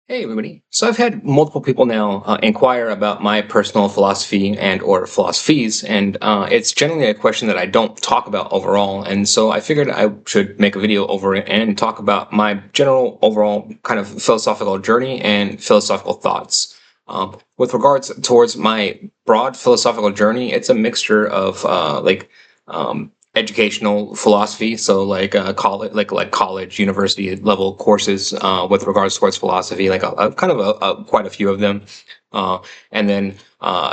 Hey everybody. So I've had multiple people now inquire about my personal philosophy and or philosophies, and it's generally a question that I don't talk about overall. And so I figured I should make a video over it and talk about my general overall kind of philosophical journey and philosophical thoughts. With regards towards my broad philosophical journey, it's a mixture of educational philosophy, so like college, like college, university level courses with regards towards philosophy, like a kind of quite a few of them, uh, and then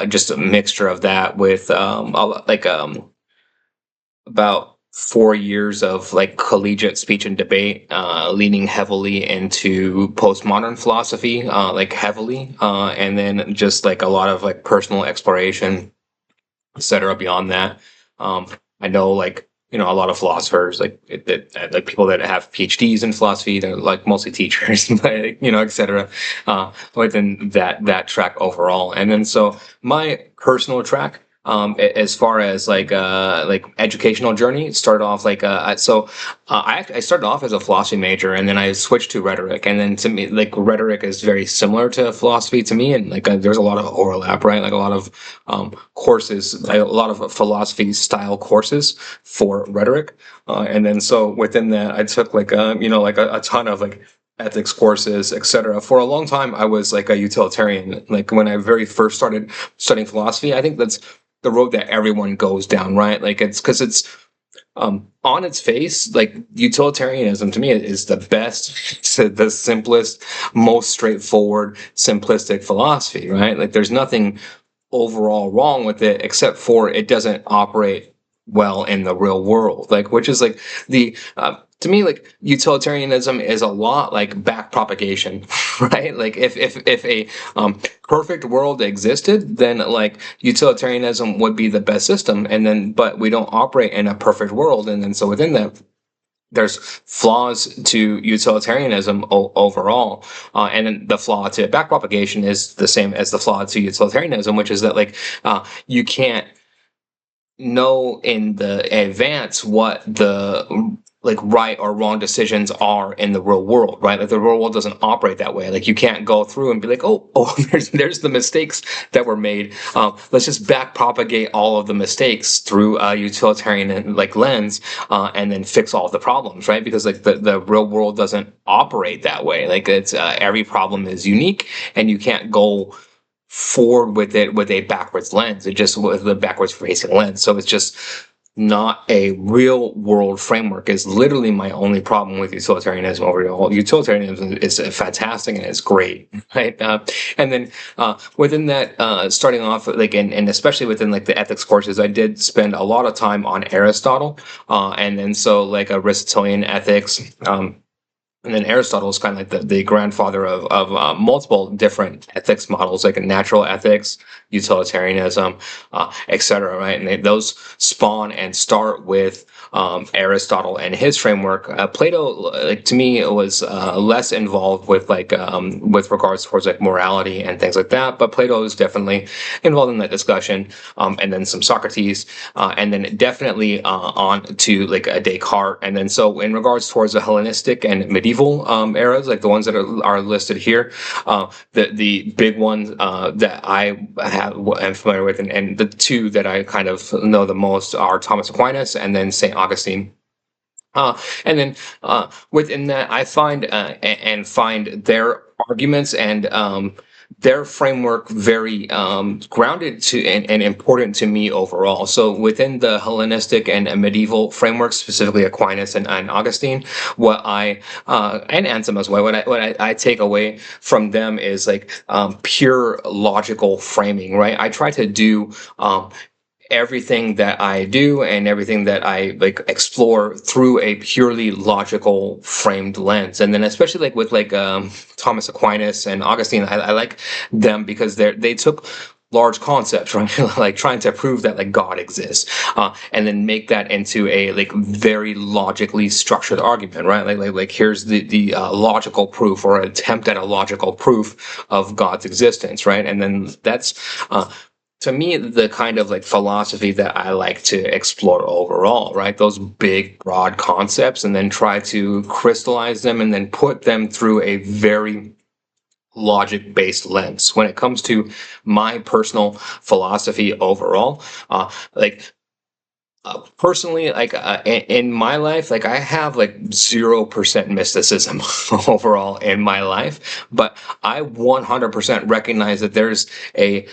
just a mixture of that with about 4 years of like collegiate speech and debate, leaning heavily into postmodern philosophy, like heavily, and then just like a lot of like personal exploration, etc. Beyond that, um, I know like a lot of philosophers like people that have PhDs in philosophy. They're like mostly teachers, but etc. Within that track overall, and then so my personal track. As far as like educational journey, started off I started off as a philosophy major, and then I switched to rhetoric. And then to me, like rhetoric is very similar to philosophy to me, and like there's a lot of overlap, right? Like a lot of courses, like a lot of philosophy style courses for rhetoric. And then so within that, I took like a ton of like ethics courses, etc. For a long time, I was like a utilitarian. Like when I very first started studying philosophy, I think that's the road that everyone goes down, right? Like it's because it's on its face, like utilitarianism to me is the best, the simplest, most straightforward, simplistic philosophy, right? Like there's nothing overall wrong with it except for it doesn't operate well in the real world, like which is like the to me, like utilitarianism is a lot like back propagation, right? Like if a perfect world existed, then like utilitarianism would be the best system, and then but we don't operate in a perfect world, and then so within that there's flaws to utilitarianism overall, and then the flaw to back propagation is the same as the flaw to utilitarianism, which is that like you can't know in the advance what the like right or wrong decisions are in the real world, right? Like the real world doesn't operate that way. Like you can't go through and be like, oh, there's the mistakes that were made. Let's just back propagate all of the mistakes through a utilitarian like lens, and then fix all of the problems, right? Because like the real world doesn't operate that way. Like it's every problem is unique, and you can't go forward with it with a backwards lens. It just with the backwards facing lens. So it's just not a real world framework is literally my only problem with utilitarianism overall. Utilitarianism is fantastic and it's great, right? And then within that, starting off like and especially within like the ethics courses, I did spend a lot of time on Aristotle, and then so like Aristotelian ethics. And then Aristotle is kind of like the grandfather of multiple different ethics models, like natural ethics, utilitarianism, etc. Right, and those spawn and start with Aristotle and his framework. Plato, like to me, was less involved with regards towards like morality and things like that. But Plato is definitely involved in that discussion, and then some Socrates, and then definitely on to like a Descartes. And then so in regards towards the Hellenistic and medieval eras, like the ones that are listed here, the big ones that I am familiar with, and the two that I kind of know the most are Thomas Aquinas and then St. Augustine. And then within that, I find their arguments and their framework very grounded to and important to me overall. So within the Hellenistic and medieval framework, specifically Aquinas and Augustine, what I and Anselm as well, what I take away from them is like pure logical framing, right? I try to do everything that I do and everything that I like explore through a purely logical framed lens. And then especially like with like Thomas Aquinas and Augustine, I like them because they took large concepts, right? Like trying to prove that like God exists, and then make that into a like very logically structured argument, right? Like here's the logical proof or attempt at a logical proof of God's existence, right? And then that's to me the kind of like philosophy that I like to explore overall, right? Those big broad concepts and then try to crystallize them and then put them through a very logic-based lens. When it comes to my personal philosophy overall, like personally, like in my life, like I have like 0% mysticism overall in my life, but I 100% recognize that there's a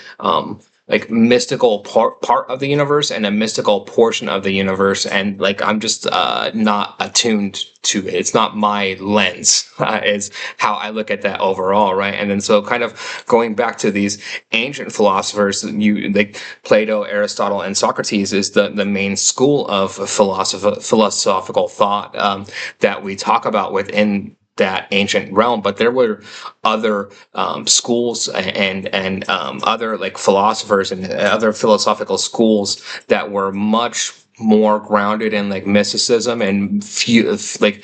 like mystical part of the universe and a mystical portion of the universe, and like I'm just not attuned to it. It's not my lens, is how I look at that overall, right? And then so kind of going back to these ancient philosophers, you like Plato, Aristotle, and Socrates is the main school of philosophical thought that we talk about within that ancient realm. But there were other schools and other like philosophers and other philosophical schools that were much more grounded in like mysticism and fusing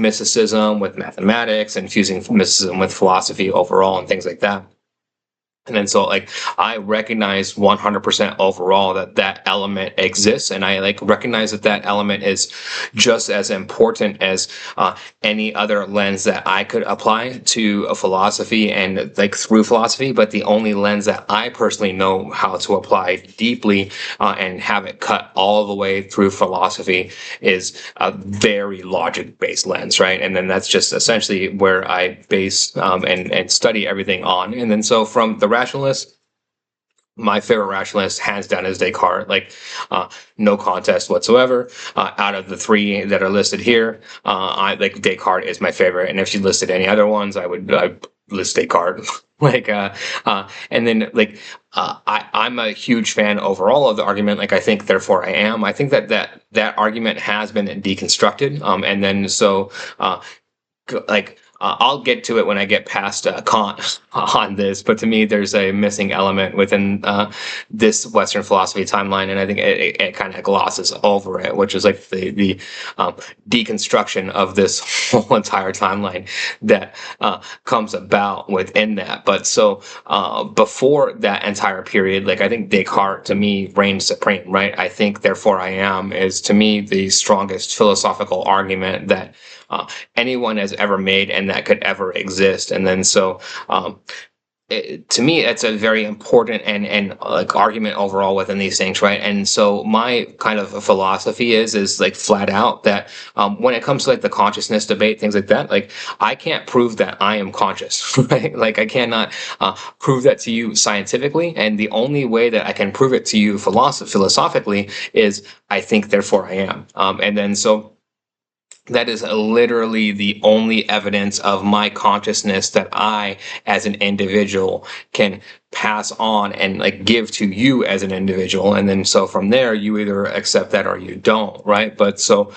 mysticism with mathematics and fusing mysticism with philosophy overall and things like that. And then so like I recognize 100% overall that that element exists, and I like recognize that that element is just as important as any other lens that I could apply to a philosophy and like through philosophy. But the only lens that I personally know how to apply deeply and have it cut all the way through philosophy is a very logic-based lens, right? And then that's just essentially where I base and study everything on. And then so from the rationalist, my favorite rationalist, hands down, is Descartes. Like, no contest whatsoever. Out of the three that are listed here, I like Descartes is my favorite. And if you listed any other ones, I'd list Descartes. And then like I'm a huge fan overall of the argument. Like I think, therefore I am. I think that argument has been deconstructed. And then so like. I'll get to it when I get past Kant on this, but to me, there's a missing element within this Western philosophy timeline, and I think it kind of glosses over it, which is like the deconstruction of this whole entire timeline that comes about within that. But so before that entire period, like I think Descartes to me reigned supreme, right? I think, therefore I am is to me the strongest philosophical argument that anyone has ever made and that could ever exist. And then so to me, it's a very important and like argument overall within these things, right? And so my kind of philosophy is like flat out that when it comes to like the consciousness debate, things like that, like I can't prove that I am conscious, right? Like I cannot prove that to you scientifically, and the only way that I can prove it to you philosophically is I think, therefore I am. And then so that is literally the only evidence of my consciousness that I, as an individual, can pass on and like give to you as an individual. And then so from there, you either accept that or you don't, right? But so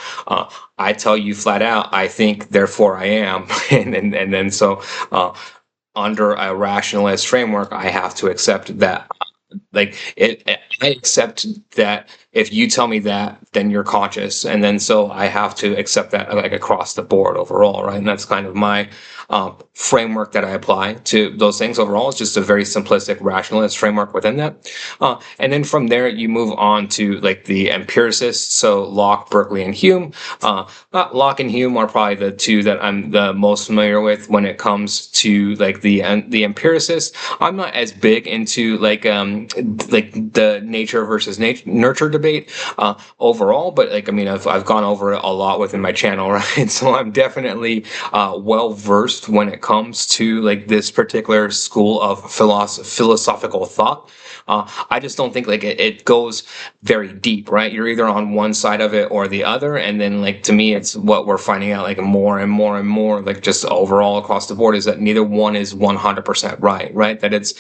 I tell you flat out, I think, therefore I am. and then so under a rationalist framework, I have to accept that. Like I accept that if you tell me that, then you're conscious, and then so I have to accept that like across the board overall, right? And that's kind of my framework that I apply to those things overall. It's just a very simplistic rationalist framework within that, and then from there you move on to like the empiricists. So Locke, Berkeley, and Hume. Locke and Hume are probably the two that I'm the most familiar with when it comes to like the empiricists. I'm not as big into like the nature versus nurture debate overall, but like I mean I've gone over it a lot within my channel, right? So I'm definitely well versed when it comes to like this particular school of philosophical thought. I just don't think like it goes very deep, right? You're either on one side of it or the other, and then like to me, it's what we're finding out like more and more and more, like just overall across the board, is that neither one is 100% right? That it's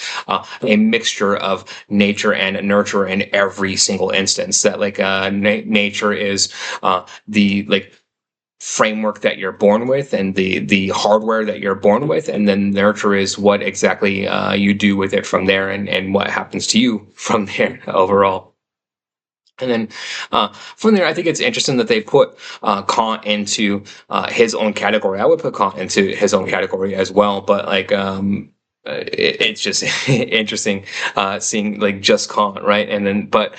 a mixture of nature and nurture in every single instance. That like nature is the like framework that you're born with and the hardware that you're born with, and then nurture is what exactly you do with it from there, and what happens to you from there overall. And then from there, I think it's interesting that they put Kant into his own category. I would put Kant into his own category as well, but like it's just interesting seeing like just Kant, right? And then, but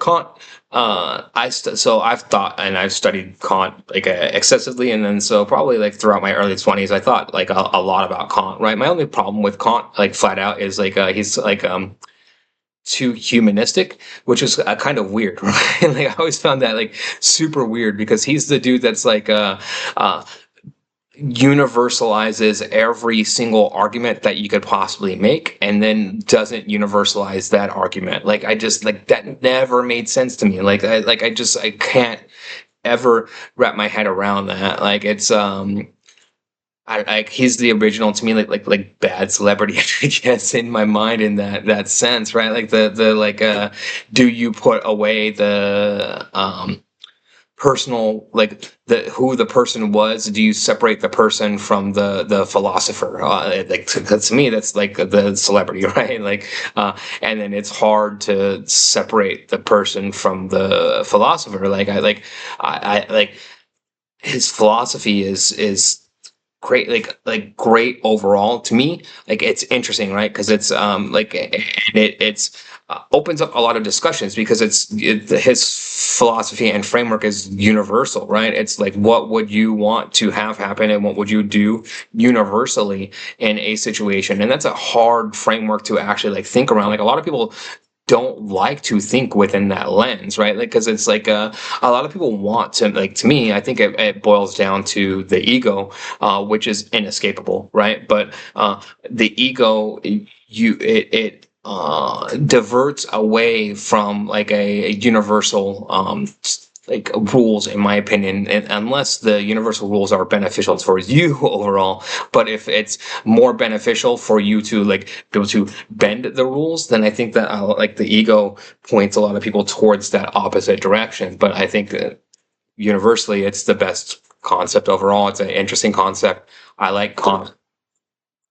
Kant, so I've thought and I've studied Kant like excessively, and then so probably like throughout my early 20s, I thought like a lot about Kant, right? My only problem with Kant, like flat out, is like he's like too humanistic, which is kind of weird, right? Like I always found that like super weird because he's the dude that's like uh universalizes every single argument that you could possibly make and then doesn't universalize that argument. Like I just like that never made sense to me. I can't ever wrap my head around that. Like it's he's the original to me, like bad celebrity, I guess, in my mind, in that sense, right? Like the like do you put away the personal, like the who the person was? Do you separate the person from the philosopher? Like to me, that's like the celebrity, right? Like, and then it's hard to separate the person from the philosopher. I like his philosophy is great, like great overall to me. Like it's interesting, right? Because it's like and it's opens up a lot of discussions because his philosophy and framework is universal, right? It's like what would you want to have happen and what would you do universally in a situation, and that's a hard framework to actually like think around. Like a lot of people don't like to think within that lens, right? Like, because it's like a lot of people want to, like, to me, I think it boils down to the ego, which is inescapable, right? But the ego, it diverts away from like a universal like rules, in my opinion, and unless the universal rules are beneficial towards you overall. But if it's more beneficial for you to like be able to bend the rules, then I think that like the ego points a lot of people towards that opposite direction. But I think that universally it's the best concept overall. It's an interesting concept. I like Kant.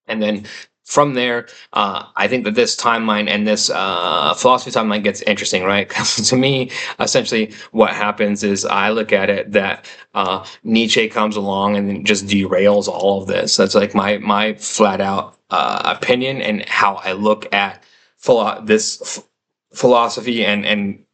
And then from there, I think that this timeline and this philosophy timeline gets interesting, right? 'Cause to me, essentially, what happens is I look at it that Nietzsche comes along and just derails all of this. That's like my flat out opinion and how I look at this philosophy and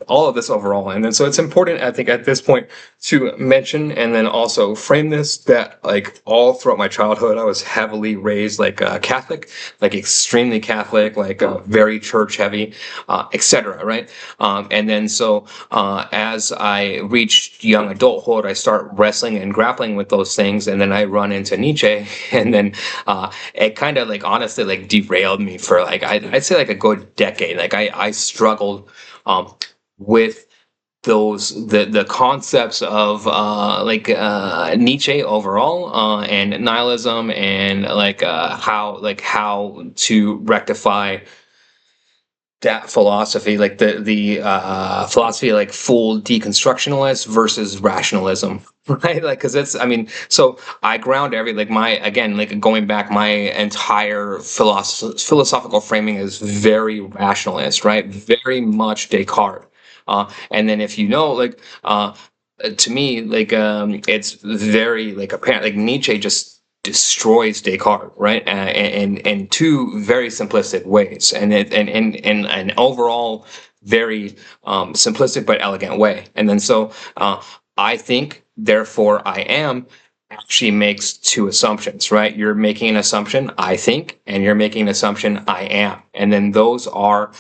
all of this overall. And then so it's important, I think, at this point to mention and then also frame this that like all throughout my childhood, I was heavily raised like Catholic, like extremely Catholic, like very church heavy, etc. Right? And then so as I reached young adulthood, I start wrestling and grappling with those things, and then I run into Nietzsche, and then it kind of like honestly like derailed me for like I'd say like a good decade. Like I struggled with the concepts of Nietzsche overall, and nihilism, and how to rectify that philosophy, like the philosophy like full deconstructionalist versus rationalism, right? Like because it's, I mean, so I ground like my, again, like going back, my entire philosophical framing is very rationalist, right? Very much Descartes. And then if you know, like to me, like it's very like apparent, like Nietzsche just destroys Descartes, right? In two very simplistic ways, and in an overall very simplistic but elegant way. And then so I think, therefore I am, actually makes two assumptions, right? You're making an assumption, I think, and you're making an assumption, I am. And then those are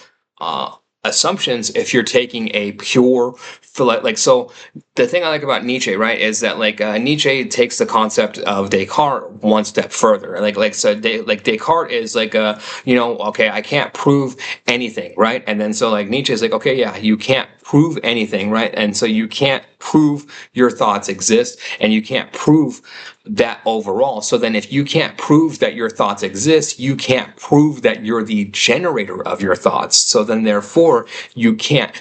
assumptions if you're taking a pure like, so the thing I like about Nietzsche, right, is that like Nietzsche takes the concept of Descartes one step further. Like Descartes is like okay, I can't prove anything, right? And then so like Nietzsche is like, okay, yeah, you can't prove anything, right? And so you can't prove your thoughts exist, and you can't prove that overall. So then if you can't prove that your thoughts exist, you can't prove that you're the generator of your thoughts. So then therefore you can't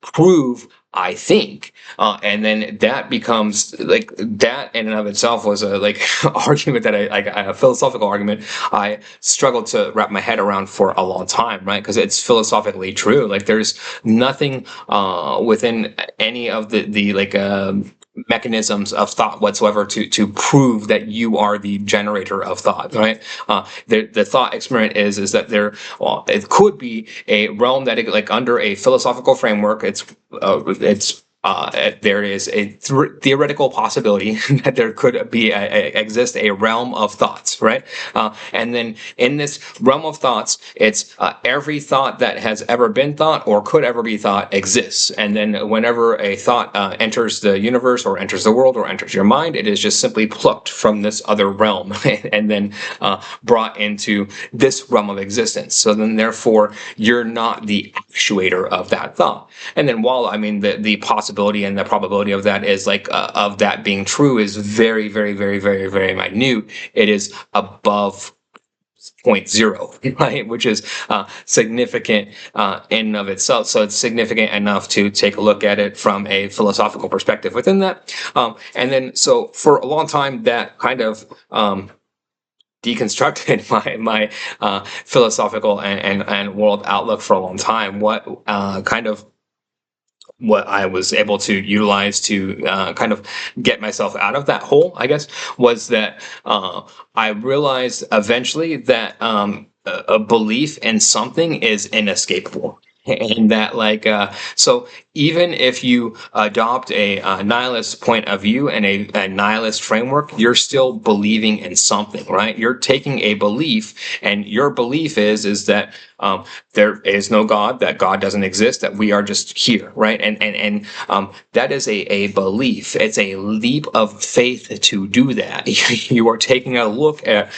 prove I think, and then that becomes like that in and of itself was a like argument that a philosophical argument I struggled to wrap my head around for a long time, right? Because it's philosophically true. Like there's nothing within any of the like mechanisms of thought whatsoever to prove that you are the generator of thought, right? The thought experiment is that it could be a realm that like under a philosophical framework, there is a theoretical possibility that there could exist a realm of thoughts, right? And then in this realm of thoughts, it's every thought that has ever been thought or could ever be thought exists. And then whenever a thought enters the universe or enters the world or enters your mind, it is just simply plucked from this other realm and then brought into this realm of existence. So then therefore, you're not the actuator of that thought. And then while, I mean, the possibility and the probability of that is like of that being true is very, very, very, very, very minute. It is above 0.0, right? Which is significant in and of itself. So it's significant enough to take a look at it from a philosophical perspective within that. And then, so for a long time, that kind of deconstructed my philosophical and world outlook for a long time. What I was able to utilize to kind of get myself out of that hole, I guess, was that I realized eventually that a belief in something is inescapable. And that, like, so even if you adopt a nihilist point of view and a nihilist framework, you're still believing in something, right? You're taking a belief, and your belief is that there is no God, that God doesn't exist, that we are just here, right? And that is a belief. It's a leap of faith to do that. You are taking a look at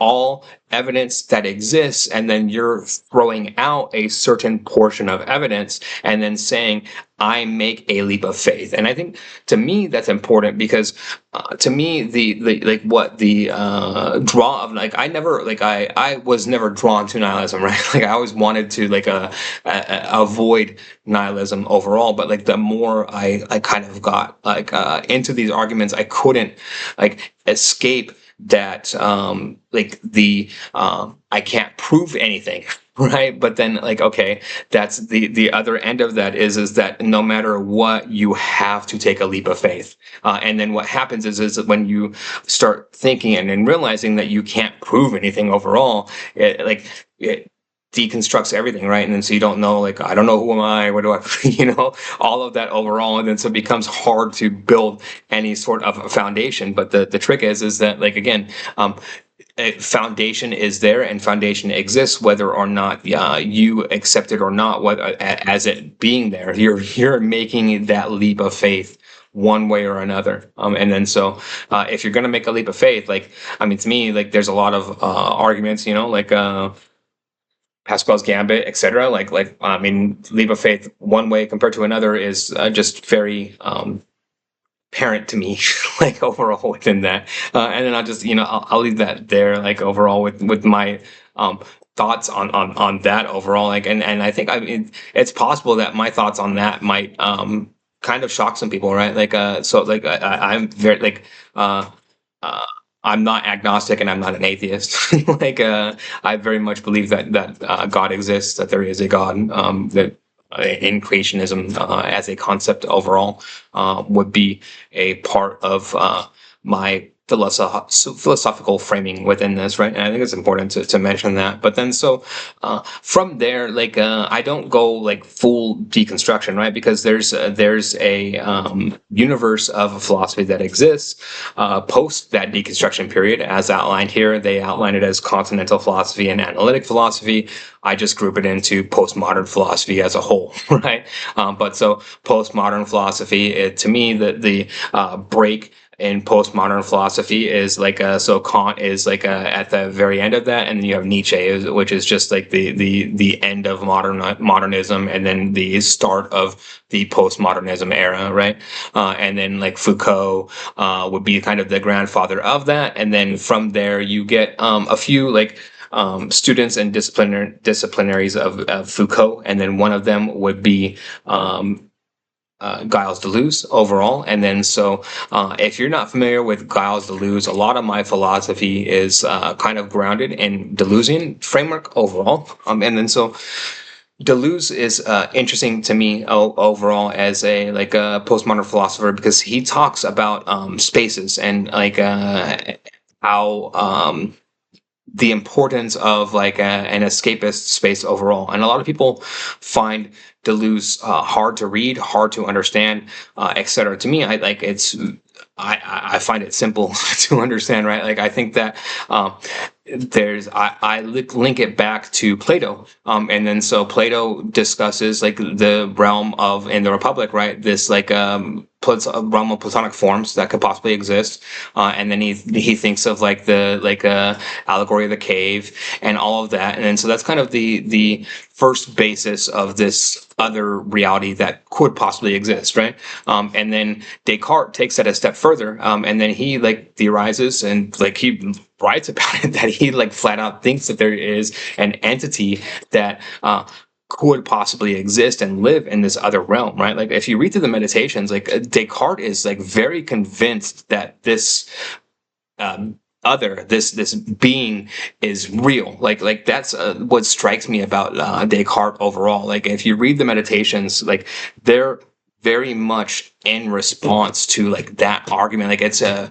all evidence that exists, and then you're throwing out a certain portion of evidence and then saying, I make a leap of faith. And I think, to me, that's important because to me, the draw of, like, I was never drawn to nihilism, right? Like, I always wanted to avoid nihilism overall, but like the more I kind of got into these arguments, I couldn't escape that I can't prove anything, right? But then, okay, that's the other end of that is that no matter what, you have to take a leap of faith. And then what happens is that when you start thinking and realizing that you can't prove anything overall, it deconstructs everything, right? And then so you don't know, I don't know, who am I, what do I, all of that overall. And then so it becomes hard to build any sort of a foundation. But the trick is that, again, a foundation is there and foundation exists whether or not you accept it or not, as it being there. You're making that leap of faith one way or another. And then so if you're going to make a leap of faith, to me, there's a lot of arguments, Pascal's Gambit, etc. Leap of faith one way compared to another is just very apparent to me, overall within that. And then I'll just, I'll leave that there, overall with my thoughts on that overall. And I think, it's possible that my thoughts on that might kind of shock some people, right? I'm very I'm not agnostic and I'm not an atheist. I very much believe that God exists, that there is a God, that in creationism as a concept overall would be a part of my philosophical framing within this, right? And I think it's important to mention that. But then so from there, I don't go full deconstruction, right? Because there's a universe of philosophy that exists post that deconstruction period, as outlined here. They outline it as continental philosophy and analytic philosophy. I just group it into postmodern philosophy as a whole, right? But so postmodern philosophy, to me, the break in postmodern philosophy is so Kant is at the very end of that, and then you have Nietzsche, which is just the end of modernism, and then the start of the postmodernism era, right? And then Foucault would be kind of the grandfather of that, and then from there you get a few students and disciplinaries of Foucault, and then one of them would be Gilles Deleuze overall. And then so if you're not familiar with Gilles Deleuze, a lot of my philosophy is kind of grounded in Deleuzian framework overall. And then so Deleuze is interesting to me overall as a postmodern philosopher, because he talks about spaces and how the importance of an escapist space overall. And a lot of people find Deleuze hard to read, hard to understand, etc. To me, I find it simple to understand, right? Like I think that I link it back to Plato, and then so Plato discusses like the realm of in the Republic, right? This realm of Platonic forms that could possibly exist, and then he thinks of allegory of the cave and all of that, and then so that's kind of the first basis of this other reality that could possibly exist, right? And then Descartes takes that a step further, and then he theorizes and he writes about it, that he flat out thinks that there is an entity that could possibly exist and live in this other realm, right? Like if you read through the Meditations, Descartes is very convinced that this this being is real. That's what strikes me about Descartes overall. Like if you read the Meditations, they're very much in response to that argument. It's a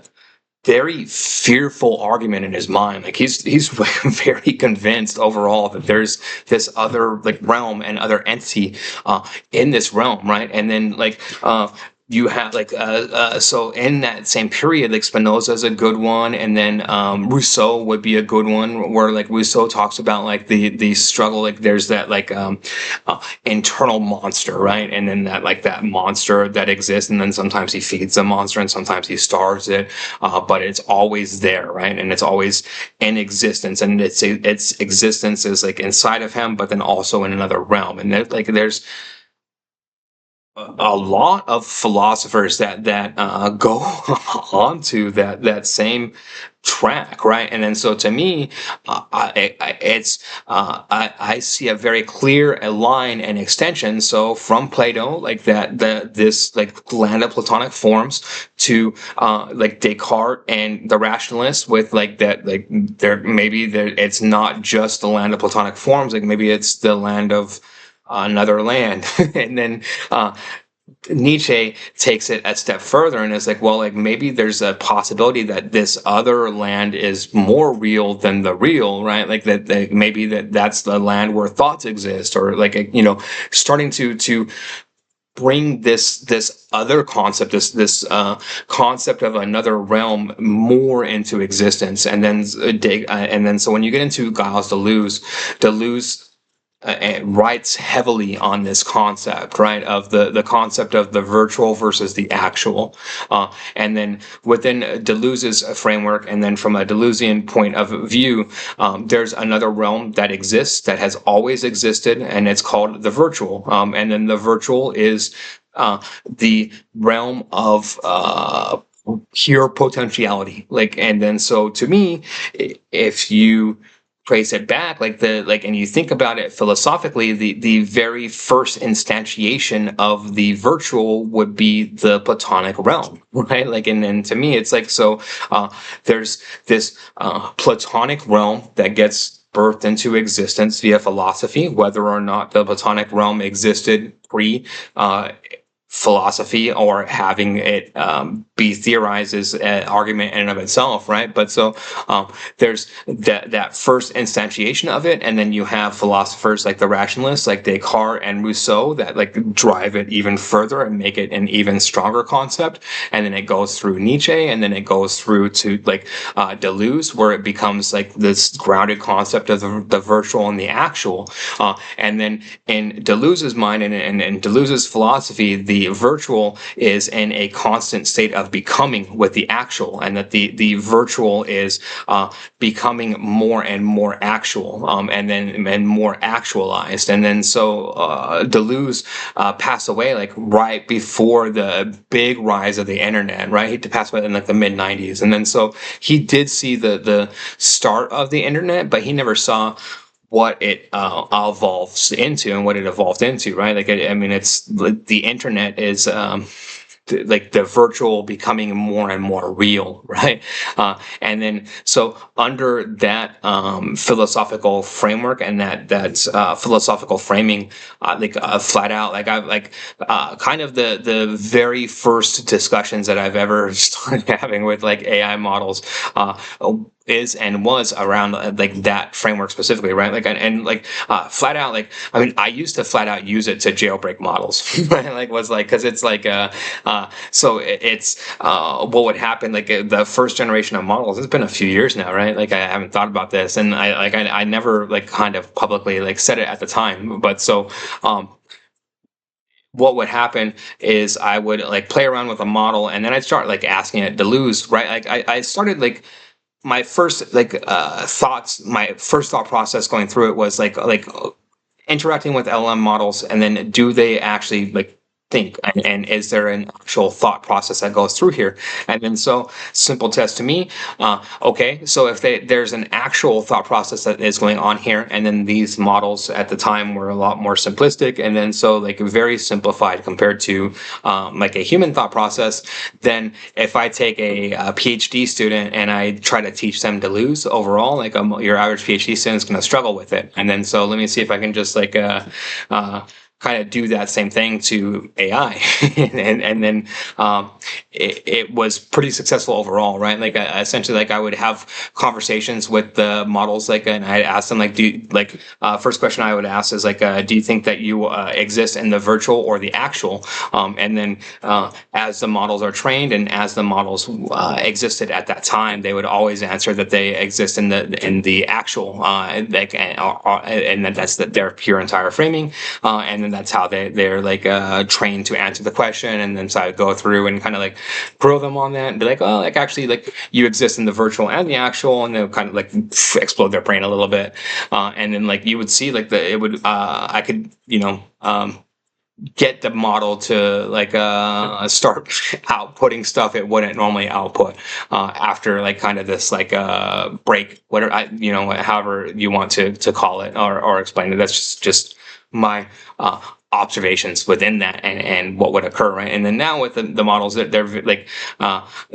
very fearful argument in his mind. He's very convinced overall that there's this other realm and other entity in this realm, right? And then you have so in that same period, Spinoza is a good one, and then Rousseau would be a good one, where Rousseau talks about the struggle, there's that internal monster, right? And then that monster that exists, and then sometimes he feeds the monster and sometimes he starves it, but it's always there, right? And it's always in existence, and its existence is inside of him, but then also in another realm. And there's a lot of philosophers that go onto that same track, right? And then so to me, I see a very clear line and extension. So from Plato, this land of Platonic forms, to Descartes and the rationalists, with it's not just the land of Platonic forms. Maybe it's the land of another land. And then Nietzsche takes it a step further and is maybe there's a possibility that this other land is more real than the real, right? Maybe that's the land where thoughts exist, or starting to bring this other concept, this concept of another realm more into existence. And then so when you get into Gilles Deleuze writes heavily on this concept, right, of the concept of the virtual versus the actual. And then within Deleuze's framework, and then from a Deleuzian point of view, there's another realm that exists, that has always existed, and it's called the virtual. And then the virtual is the realm of pure potentiality. And then so to me, if you trace it back, and you think about it philosophically, the very first instantiation of the virtual would be the Platonic realm, right? And then to me, it's there's this Platonic realm that gets birthed into existence via philosophy, whether or not the Platonic realm existed pre philosophy, or having it be theorized is an argument in and of itself, right? But so there's that first instantiation of it, and then you have philosophers like the rationalists, like Descartes and Rousseau, that drive it even further and make it an even stronger concept. And then it goes through Nietzsche, and then it goes through to Deleuze, where it becomes this grounded concept of the virtual and the actual. And then in Deleuze's mind, and in Deleuze's philosophy, the virtual is in a constant state of becoming with the actual, and that the virtual is becoming more and more actual, and more actualized. And then so Deleuze passed away right before the big rise of the internet, right? He passed away in the mid 90s, and then so he did see the start of the internet, but he never saw what it evolves into and what it evolved into, right? It's the internet is like the virtual becoming more and more real, right? And then so under that philosophical framework and that philosophical framing, flat out, like I've like kind of the very first discussions that I've ever started having with like AI models is and was around like that framework specifically, right? Like and like flat out, like I mean, I used to flat out use it to jailbreak models, right? Like was like because it's like so it's what would happen like the first generation of models. It's been a few years now, right? Like I haven't thought about this, and I never like kind of publicly like said it at the time, but so. What would happen is I would like play around with a model and then I'd start like asking it to lose, right? Like I started like my first thoughts, my first thought process going through it was like interacting with LM models, and then do they actually like think, and is there an actual thought process that goes through here? And then so simple test to me, okay, so if there's an actual thought process that is going on here, and then these models at the time were a lot more simplistic, and then so like very simplified compared to like a human thought process, then if I take a PhD student and I try to teach them to lose overall, like your average PhD student is going to struggle with it. And then so let me see if I can just like kind of do that same thing to AI, and then it was pretty successful overall, right? Like essentially, like I would have conversations with the models, like, and I'd ask them, like, do you, like first question I would ask is like, do you think that you exist in the virtual or the actual? And then as the models are trained and as the models existed at that time, they would always answer that they exist in the actual, like, and that's their pure entire framing, and then that's how they're like trained to answer the question. And then so I would go through and kind of like grill them on that and be like, oh, like actually, like you exist in the virtual and the actual, and they'll kind of like explode their brain a little bit, and then like you would see like it would I could get the model to like start outputting stuff it wouldn't normally output after like kind of this like break, whatever however you want to call it or explain it. That's just my observations within that and what would occur, right? And then now with the models, they're like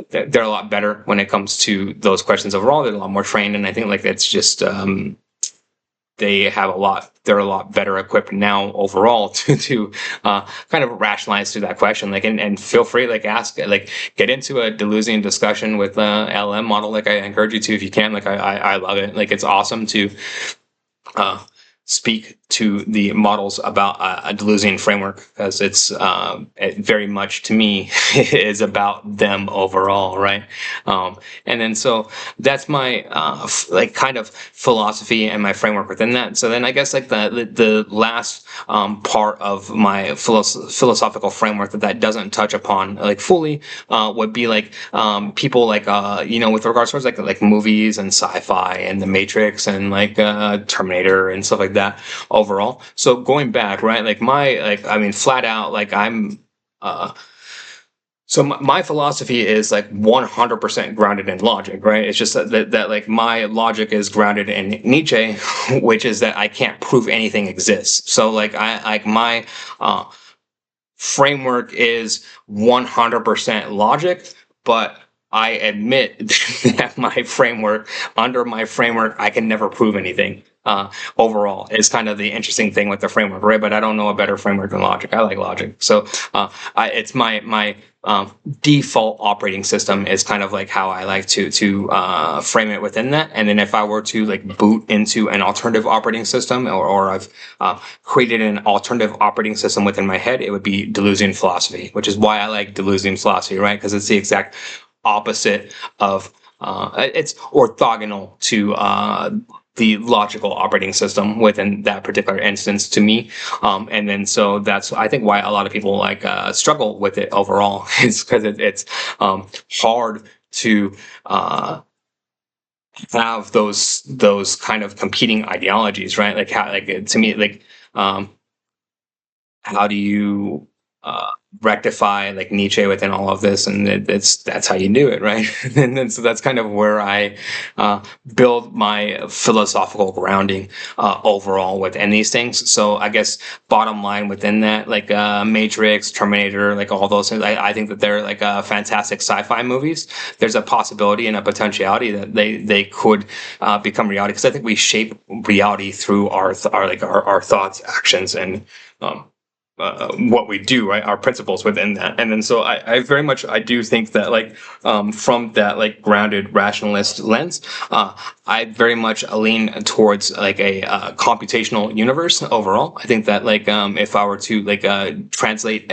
they're a lot better when it comes to those questions overall. They're a lot more trained, and I think like that's just they're a lot better equipped now overall to kind of rationalize through that question, like, and feel free, like, ask, like, get into a Deleuzian discussion with LM model. Like, I encourage you to, if you can. Like, I love it. Like, it's awesome to speak to the models about a Deleuzian framework, because it very much to me is about them overall, right? And then so that's my like kind of philosophy and my framework within that. So then I guess like the last part of my philosophical framework that doesn't touch upon like fully would be like people like with regards to like movies and sci-fi and the Matrix and like Terminator and stuff like that overall. So going back, right, like flat out, like so my philosophy is like 100% grounded in logic, right? It's just that like my logic is grounded in Nietzsche, which is that I can't prove anything exists. So like my framework is 100% logic, but I admit that under my framework, I can never prove anything. Overall, is kind of the interesting thing with the framework, right? But I don't know a better framework than logic. I like logic, so it's my default operating system is kind of like how I like to frame it within that. And then if I were to like boot into an alternative operating system, or I've created an alternative operating system within my head, it would be Deleuzian philosophy, which is why I like Deleuzian philosophy, right? Because it's the exact opposite of it's orthogonal to the logical operating system within that particular instance to me. And then so that's, I think, why a lot of people like struggle with it overall, is because it's hard to have those kind of competing ideologies, right? Like how, like to me, like how do you rectify like Nietzsche within all of this, and that's how you do it, right? And then, so that's kind of where I build my philosophical grounding overall within these things. So I guess bottom line within that, like Matrix, Terminator, like all those things, I think that they're like fantastic sci-fi movies. There's a possibility and a potentiality that they could become reality, because I think we shape reality through our thoughts, actions, and what we do, right? Our principles within that. And then so I very much, I do think that like from that like grounded rationalist lens, I very much lean towards like a computational universe overall. I think that like if I were to like translate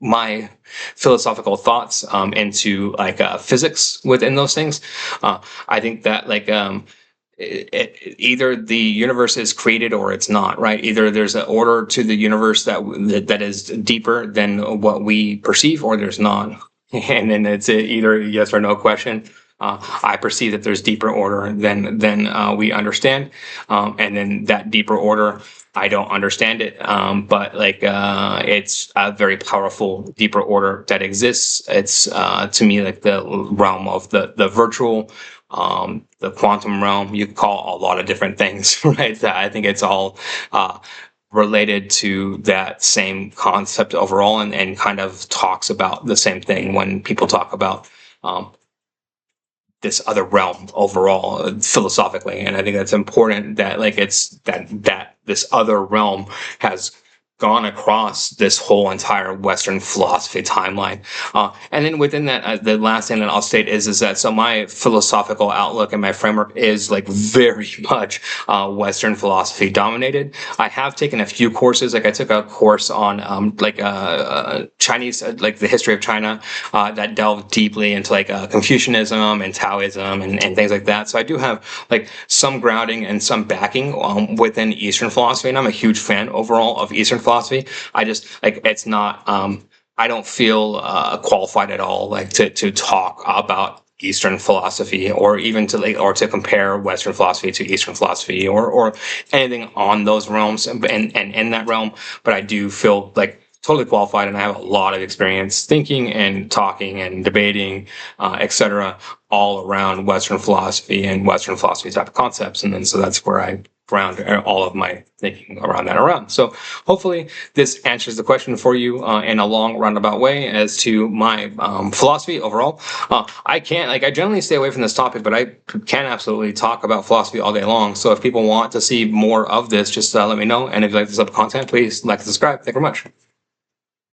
my philosophical thoughts into like physics within those things, I think that like either the universe is created or it's not, right? Either there's an order to the universe that is deeper than what we perceive, or there's not. And then it's either a yes or no question. I perceive that there's deeper order than we understand, and then that deeper order, I don't understand it, but like it's a very powerful deeper order that exists. It's to me like the realm of the virtual, the quantum realm. You could call a lot of different things, right? I think it's all related to that same concept overall, and kind of talks about the same thing when people talk about this other realm overall philosophically. And I think that's important, that like it's that this other realm has gone across this whole entire Western philosophy timeline. And then within that, the last thing that I'll state is that so my philosophical outlook and my framework is like very much Western philosophy dominated. I have taken a few courses. Like I took a course on Chinese, like the history of China, that delved deeply into like Confucianism and Taoism and things like that. So I do have like some grounding and some backing within Eastern philosophy, and I'm a huge fan overall of Eastern philosophy. I just like it's not. I don't feel qualified at all, like to talk about Eastern philosophy, or even to like, or to compare Western philosophy to Eastern philosophy, or anything on those realms and in that realm. But I do feel like totally qualified, and I have a lot of experience thinking and talking and debating, etc., all around Western philosophy and Western philosophy type of concepts. And then so that's where I ground all of my thinking around that around. So hopefully this answers the question for you in a long roundabout way as to my philosophy overall. I generally stay away from this topic, but I can absolutely talk about philosophy all day long. So if people want to see more of this, just let me know. And if you like this type of content, please like and subscribe. Thank you very much.